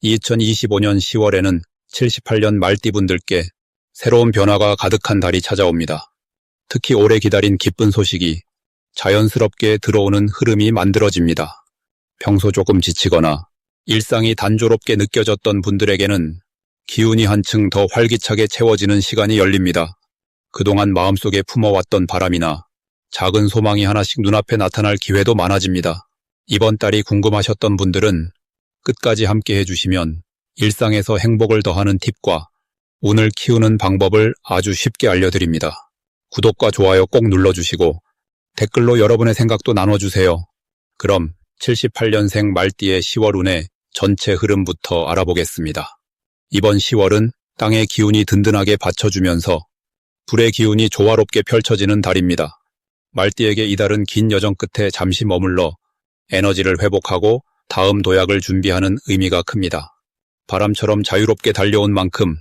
2025년 10월에는 78년 말띠분들께 새로운 변화가 가득한 달이 찾아옵니다. 특히 오래 기다린 기쁜 소식이 자연스럽게 들어오는 흐름이 만들어집니다. 평소 조금 지치거나 일상이 단조롭게 느껴졌던 분들에게는 기운이 한층 더 활기차게 채워지는 시간이 열립니다. 그동안 마음속에 품어왔던 바람이나 작은 소망이 하나씩 눈앞에 나타날 기회도 많아집니다. 이번 달이 궁금하셨던 분들은 끝까지 함께 해주시면 일상에서 행복을 더하는 팁과 운을 키우는 방법을 아주 쉽게 알려드립니다. 구독과 좋아요 꼭 눌러주시고 댓글로 여러분의 생각도 나눠주세요. 그럼 78년생 말띠의 10월 운의 전체 흐름부터 알아보겠습니다. 이번 10월은 땅의 기운이 든든하게 받쳐주면서 불의 기운이 조화롭게 펼쳐지는 달입니다. 말띠에게 이달은 긴 여정 끝에 잠시 머물러 에너지를 회복하고 다음 도약을 준비하는 의미가 큽니다. 바람처럼 자유롭게 달려온 만큼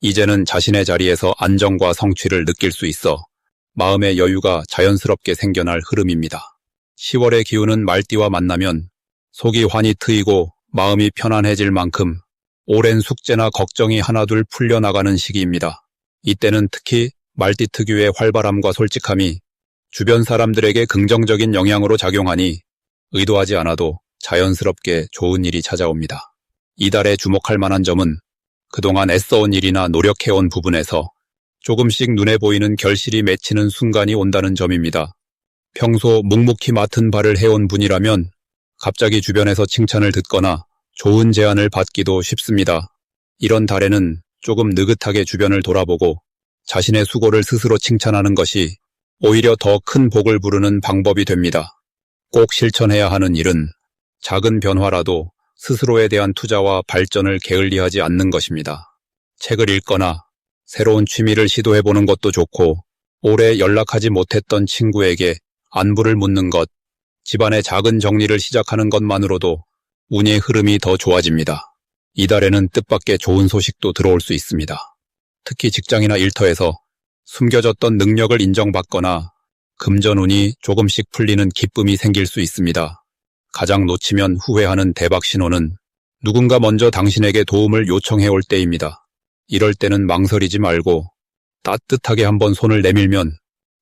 이제는 자신의 자리에서 안정과 성취를 느낄 수 있어 마음의 여유가 자연스럽게 생겨날 흐름입니다. 10월의 기운은 말띠와 만나면 속이 환히 트이고 마음이 편안해질 만큼 오랜 숙제나 걱정이 하나둘 풀려나가는 시기입니다. 이때는 특히 말띠 특유의 활발함과 솔직함이 주변 사람들에게 긍정적인 영향으로 작용하니 의도하지 않아도 자연스럽게 좋은 일이 찾아옵니다. 이달에 주목할 만한 점은 그동안 애써온 일이나 노력해온 부분에서 조금씩 눈에 보이는 결실이 맺히는 순간이 온다는 점입니다. 평소 묵묵히 맡은 바를 해온 분이라면 갑자기 주변에서 칭찬을 듣거나 좋은 제안을 받기도 쉽습니다. 이런 달에는 조금 느긋하게 주변을 돌아보고 자신의 수고를 스스로 칭찬하는 것이 오히려 더 큰 복을 부르는 방법이 됩니다. 꼭 실천해야 하는 일은 작은 변화라도 스스로에 대한 투자와 발전을 게을리하지 않는 것입니다. 책을 읽거나 새로운 취미를 시도해보는 것도 좋고 오래 연락하지 못했던 친구에게 안부를 묻는 것, 집안의 작은 정리를 시작하는 것만으로도 운의 흐름이 더 좋아집니다. 이달에는 뜻밖의 좋은 소식도 들어올 수 있습니다. 특히 직장이나 일터에서 숨겨졌던 능력을 인정받거나 금전운이 조금씩 풀리는 기쁨이 생길 수 있습니다. 가장 놓치면 후회하는 대박 신호는 누군가 먼저 당신에게 도움을 요청해올 때입니다. 이럴 때는 망설이지 말고 따뜻하게 한번 손을 내밀면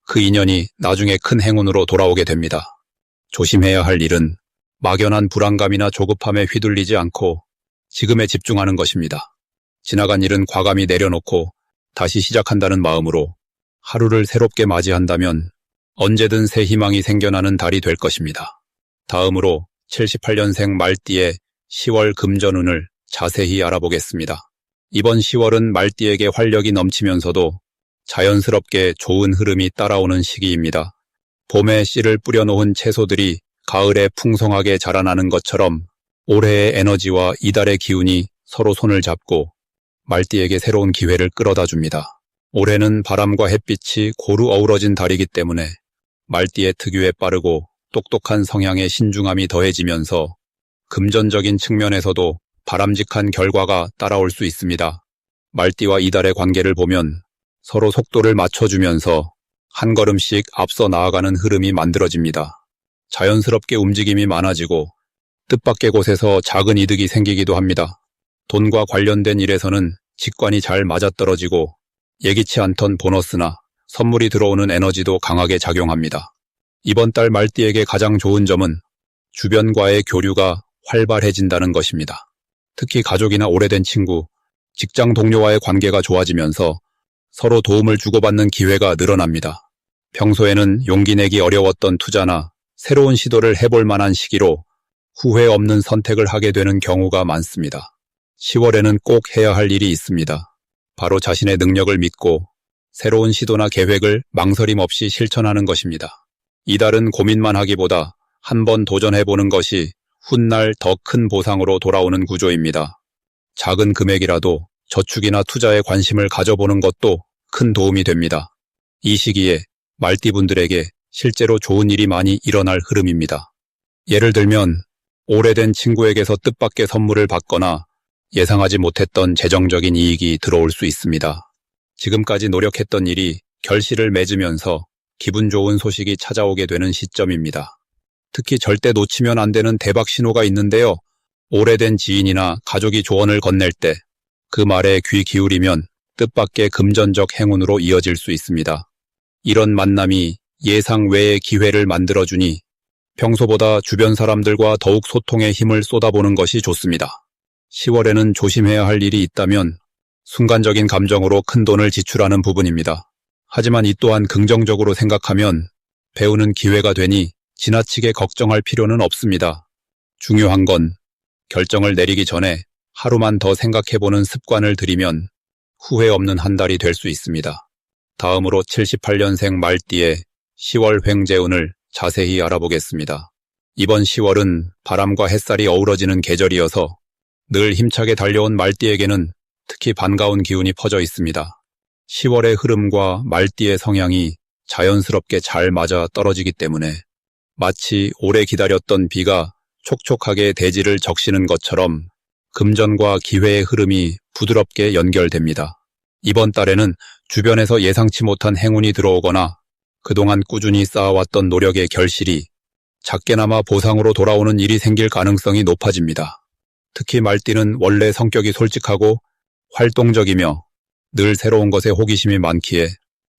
그 인연이 나중에 큰 행운으로 돌아오게 됩니다. 조심해야 할 일은 막연한 불안감이나 조급함에 휘둘리지 않고 지금에 집중하는 것입니다. 지나간 일은 과감히 내려놓고 다시 시작한다는 마음으로 하루를 새롭게 맞이한다면 언제든 새 희망이 생겨나는 달이 될 것입니다. 다음으로 78년생 말띠의 10월 금전운을 자세히 알아보겠습니다. 이번 10월은 말띠에게 활력이 넘치면서도 자연스럽게 좋은 흐름이 따라오는 시기입니다. 봄에 씨를 뿌려놓은 채소들이 가을에 풍성하게 자라나는 것처럼 올해의 에너지와 이달의 기운이 서로 손을 잡고 말띠에게 새로운 기회를 끌어다 줍니다. 올해는 바람과 햇빛이 고루 어우러진 달이기 때문에 말띠의 특유의 빠르고 똑똑한 성향의 신중함이 더해지면서 금전적인 측면에서도 바람직한 결과가 따라올 수 있습니다. 말띠와 이달의 관계를 보면 서로 속도를 맞춰주면서 한 걸음씩 앞서 나아가는 흐름이 만들어집니다. 자연스럽게 움직임이 많아지고 뜻밖의 곳에서 작은 이득이 생기기도 합니다. 돈과 관련된 일에서는 직관이 잘 맞아떨어지고 예기치 않던 보너스나 선물이 들어오는 에너지도 강하게 작용합니다. 이번 달 말띠에게 가장 좋은 점은 주변과의 교류가 활발해진다는 것입니다. 특히 가족이나 오래된 친구, 직장 동료와의 관계가 좋아지면서 서로 도움을 주고받는 기회가 늘어납니다. 평소에는 용기 내기 어려웠던 투자나 새로운 시도를 해볼 만한 시기로 후회 없는 선택을 하게 되는 경우가 많습니다. 10월에는 꼭 해야 할 일이 있습니다. 바로 자신의 능력을 믿고 새로운 시도나 계획을 망설임 없이 실천하는 것입니다. 이달은 고민만 하기보다 한번 도전해보는 것이 훗날 더 큰 보상으로 돌아오는 구조입니다. 작은 금액이라도 저축이나 투자에 관심을 가져보는 것도 큰 도움이 됩니다. 이 시기에 말띠분들에게 실제로 좋은 일이 많이 일어날 흐름입니다. 예를 들면 오래된 친구에게서 뜻밖의 선물을 받거나 예상하지 못했던 재정적인 이익이 들어올 수 있습니다. 지금까지 노력했던 일이 결실을 맺으면서 기분 좋은 소식이 찾아오게 되는 시점입니다. 특히 절대 놓치면 안 되는 대박 신호가 있는데요. 오래된 지인이나 가족이 조언을 건넬 때 그 말에 귀 기울이면 뜻밖의 금전적 행운으로 이어질 수 있습니다. 이런 만남이 예상 외의 기회를 만들어주니 평소보다 주변 사람들과 더욱 소통에 힘을 쏟아보는 것이 좋습니다. 10월에는 조심해야 할 일이 있다면 순간적인 감정으로 큰 돈을 지출하는 부분입니다. 하지만 이 또한 긍정적으로 생각하면 배우는 기회가 되니 지나치게 걱정할 필요는 없습니다. 중요한 건 결정을 내리기 전에 하루만 더 생각해보는 습관을 들이면 후회 없는 한 달이 될 수 있습니다. 다음으로 78년생 말띠의 10월 횡재운을 자세히 알아보겠습니다. 이번 10월은 바람과 햇살이 어우러지는 계절이어서 늘 힘차게 달려온 말띠에게는 특히 반가운 기운이 퍼져 있습니다. 10월의 흐름과 말띠의 성향이 자연스럽게 잘 맞아 떨어지기 때문에 마치 오래 기다렸던 비가 촉촉하게 대지를 적시는 것처럼 금전과 기회의 흐름이 부드럽게 연결됩니다. 이번 달에는 주변에서 예상치 못한 행운이 들어오거나 그동안 꾸준히 쌓아왔던 노력의 결실이 작게나마 보상으로 돌아오는 일이 생길 가능성이 높아집니다. 특히 말띠는 원래 성격이 솔직하고 활동적이며 늘 새로운 것에 호기심이 많기에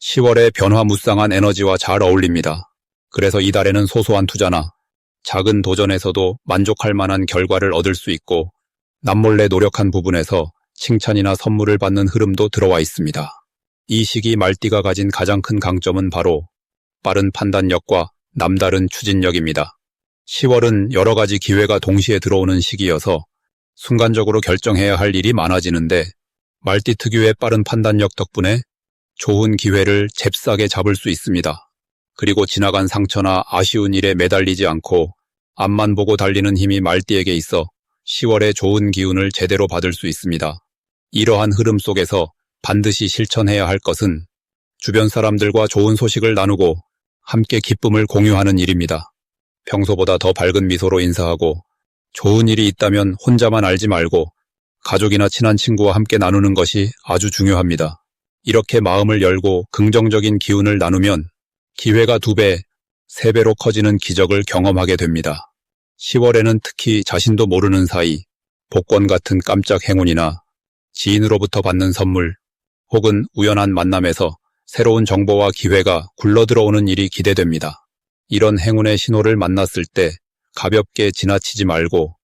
10월의 변화무쌍한 에너지와 잘 어울립니다. 그래서 이달에는 소소한 투자나 작은 도전에서도 만족할 만한 결과를 얻을 수 있고 남몰래 노력한 부분에서 칭찬이나 선물을 받는 흐름도 들어와 있습니다. 이 시기 말띠가 가진 가장 큰 강점은 바로 빠른 판단력과 남다른 추진력입니다. 10월은 여러 가지 기회가 동시에 들어오는 시기여서 순간적으로 결정해야 할 일이 많아지는데 말띠 특유의 빠른 판단력 덕분에 좋은 기회를 잽싸게 잡을 수 있습니다. 그리고 지나간 상처나 아쉬운 일에 매달리지 않고 앞만 보고 달리는 힘이 말띠에게 있어 10월에 좋은 기운을 제대로 받을 수 있습니다. 이러한 흐름 속에서 반드시 실천해야 할 것은 주변 사람들과 좋은 소식을 나누고 함께 기쁨을 공유하는 일입니다. 평소보다 더 밝은 미소로 인사하고 좋은 일이 있다면 혼자만 알지 말고 가족이나 친한 친구와 함께 나누는 것이 아주 중요합니다. 이렇게 마음을 열고 긍정적인 기운을 나누면 기회가 2배, 3배로 커지는 기적을 경험하게 됩니다. 10월에는 특히 자신도 모르는 사이 복권 같은 깜짝 행운이나 지인으로부터 받는 선물 혹은 우연한 만남에서 새로운 정보와 기회가 굴러들어오는 일이 기대됩니다. 이런 행운의 신호를 만났을 때 가볍게 지나치지 말고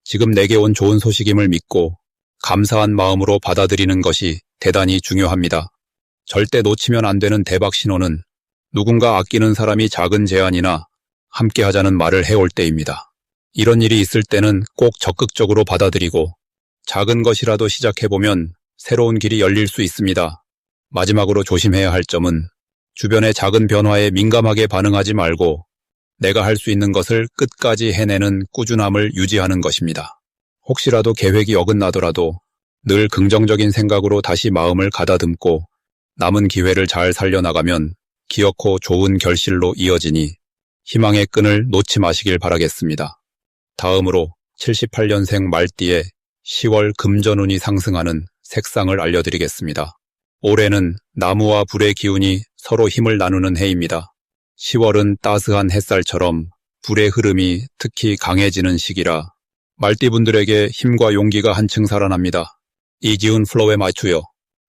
지금 내게 온 좋은 소식임을 믿고 감사한 마음으로 받아들이는 것이 대단히 중요합니다. 절대 놓치면 안 되는 대박 신호는 누군가 아끼는 사람이 작은 제안이나 함께 하자는 말을 해올 때입니다. 이런 일이 있을 때는 꼭 적극적으로 받아들이고 작은 것이라도 시작해보면 새로운 길이 열릴 수 있습니다. 마지막으로 조심해야 할 점은 주변의 작은 변화에 민감하게 반응하지 말고 내가 할 수 있는 것을 끝까지 해내는 꾸준함을 유지하는 것입니다. 혹시라도 계획이 어긋나더라도 늘 긍정적인 생각으로 다시 마음을 가다듬고 남은 기회를 잘 살려나가면 기어코 좋은 결실로 이어지니 희망의 끈을 놓지 마시길 바라겠습니다. 다음으로 78년생 말띠의 10월 금전운이 상승하는 색상을 알려드리겠습니다. 올해는 나무와 불의 기운이 서로 힘을 나누는 해입니다. 10월은 따스한 햇살처럼 불의 흐름이 특히 강해지는 시기라 말띠분들에게 힘과 용기가 한층 살아납니다. 이 기운 플로우에 맞추어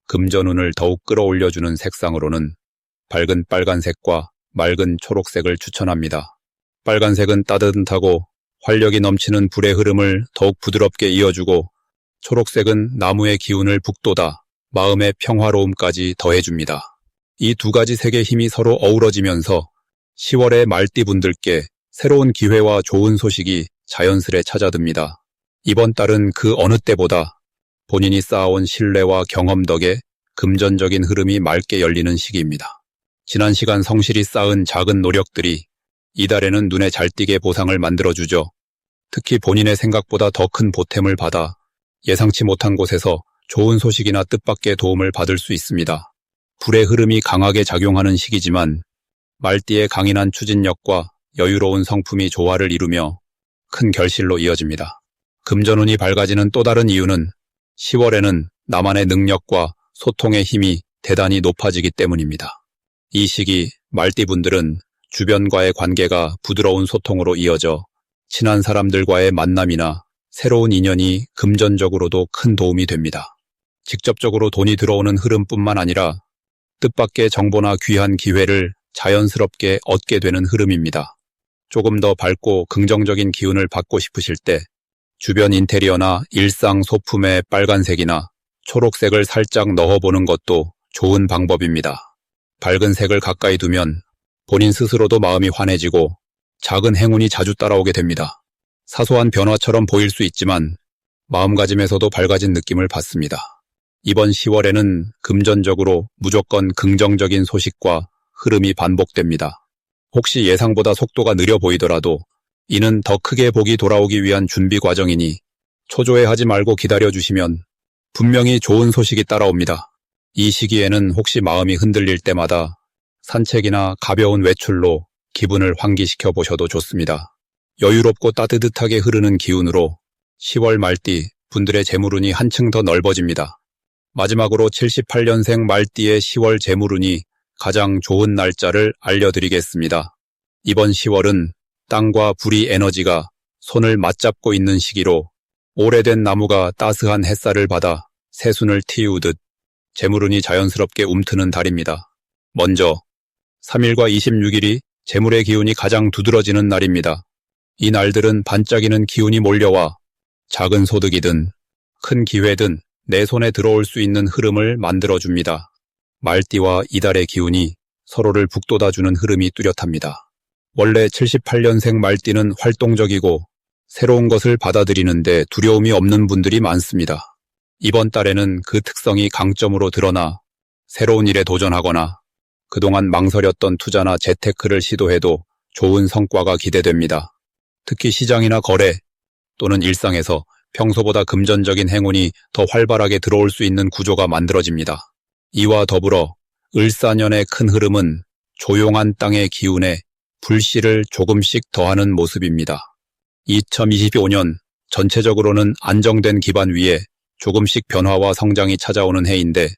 금전운을 더욱 끌어올려주는 색상으로는 밝은 빨간색과 맑은 초록색을 추천합니다. 빨간색은 따뜻하고 활력이 넘치는 불의 흐름을 더욱 부드럽게 이어주고 초록색은 나무의 기운을 북돋아 마음의 평화로움까지 더해줍니다. 이 2가지 색의 힘이 서로 어우러지면서 10월의 말띠분들께 새로운 기회와 좋은 소식이 자연스레 찾아듭니다. 이번 달은 그 어느 때보다 본인이 쌓아온 신뢰와 경험 덕에 금전적인 흐름이 맑게 열리는 시기입니다. 지난 시간 성실히 쌓은 작은 노력들이 이달에는 눈에 잘 띄게 보상을 만들어주죠. 특히 본인의 생각보다 더 큰 보탬을 받아 예상치 못한 곳에서 좋은 소식이나 뜻밖의 도움을 받을 수 있습니다. 불의 흐름이 강하게 작용하는 시기지만 말띠의 강인한 추진력과 여유로운 성품이 조화를 이루며 큰 결실로 이어집니다. 금전운이 밝아지는 또 다른 이유는 10월에는 나만의 능력과 소통의 힘이 대단히 높아지기 때문입니다. 이 시기 말띠분들은 주변과의 관계가 부드러운 소통으로 이어져 친한 사람들과의 만남이나 새로운 인연이 금전적으로도 큰 도움이 됩니다. 직접적으로 돈이 들어오는 흐름뿐만 아니라 뜻밖의 정보나 귀한 기회를 자연스럽게 얻게 되는 흐름입니다. 조금 더 밝고 긍정적인 기운을 받고 싶으실 때 주변 인테리어나 일상 소품에 빨간색이나 초록색을 살짝 넣어보는 것도 좋은 방법입니다. 밝은 색을 가까이 두면 본인 스스로도 마음이 환해지고 작은 행운이 자주 따라오게 됩니다. 사소한 변화처럼 보일 수 있지만 마음가짐에서도 밝아진 느낌을 받습니다. 이번 10월에는 금전적으로 무조건 긍정적인 소식과 흐름이 반복됩니다. 혹시 예상보다 속도가 느려 보이더라도 이는 더 크게 복이 돌아오기 위한 준비 과정이니 초조해하지 말고 기다려주시면 분명히 좋은 소식이 따라옵니다. 이 시기에는 혹시 마음이 흔들릴 때마다 산책이나 가벼운 외출로 기분을 환기시켜 보셔도 좋습니다. 여유롭고 따뜻하게 흐르는 기운으로 10월 말띠 분들의 재물운이 한층 더 넓어집니다. 마지막으로 78년생 말띠의 10월 재물운이 가장 좋은 날짜를 알려드리겠습니다. 이번 10월은 땅과 불의 에너지가 손을 맞잡고 있는 시기로 오래된 나무가 따스한 햇살을 받아 새순을 틔우듯 재물운이 자연스럽게 움트는 달입니다. 먼저 3일과 26일이 재물의 기운이 가장 두드러지는 날입니다. 이 날들은 반짝이는 기운이 몰려와 작은 소득이든 큰 기회든 내 손에 들어올 수 있는 흐름을 만들어줍니다. 말띠와 이달의 기운이 서로를 북돋아주는 흐름이 뚜렷합니다. 원래 78년생 말띠는 활동적이고 새로운 것을 받아들이는데 두려움이 없는 분들이 많습니다. 이번 달에는 그 특성이 강점으로 드러나 새로운 일에 도전하거나 그동안 망설였던 투자나 재테크를 시도해도 좋은 성과가 기대됩니다. 특히 시장이나 거래 또는 일상에서 평소보다 금전적인 행운이 더 활발하게 들어올 수 있는 구조가 만들어집니다. 이와 더불어 을사년의 큰 흐름은 조용한 땅의 기운에 불씨를 조금씩 더하는 모습입니다. 2025년 전체적으로는 안정된 기반 위에 조금씩 변화와 성장이 찾아오는 해인데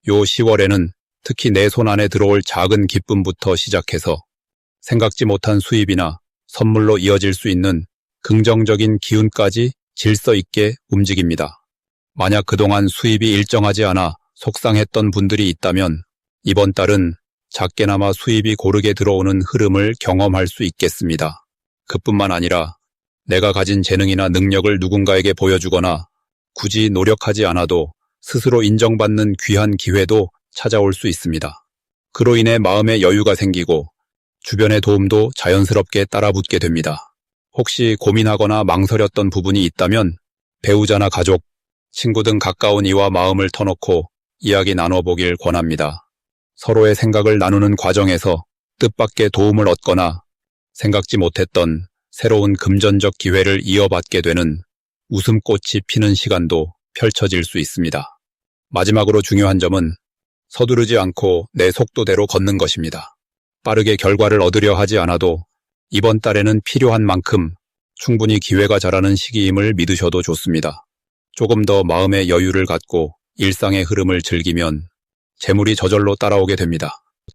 요 10월에는 특히 내 손 안에 들어올 작은 기쁨부터 시작해서 생각지 못한 수입이나 선물로 이어질 수 있는 긍정적인 기운까지 질서 있게 움직입니다. 만약 그동안 수입이 일정하지 않아 속상했던 분들이 있다면 이번 달은 작게나마 수입이 고르게 들어오는 흐름을 경험할 수 있겠습니다. 그뿐만 아니라 내가 가진 재능이나 능력을 누군가에게 보여주거나 굳이 노력하지 않아도 스스로 인정받는 귀한 기회도 찾아올 수 있습니다. 그로 인해 마음의 여유가 생기고 주변의 도움도 자연스럽게 따라붙게 됩니다. 혹시 고민하거나 망설였던 부분이 있다면 배우자나 가족, 친구 등 가까운 이와 마음을 터놓고 이야기 나눠보길 권합니다. 서로의 생각을 나누는 과정에서 뜻밖의 도움을 얻거나 생각지 못했던 새로운 금전적 기회를 이어받게 되는 웃음꽃이 피는 시간도 펼쳐질 수 있습니다. 마지막으로 중요한 점은 서두르지 않고 내 속도대로 걷는 것입니다. 빠르게 결과를 얻으려 하지 않아도 이번 달에는 필요한 만큼 충분히 기회가 자라는 시기임을 믿으셔도 좋습니다. 조금 더 마음의 여유를 갖고 일상의 흐름을 즐기면 재물이 저절로 따라오게 됩니다.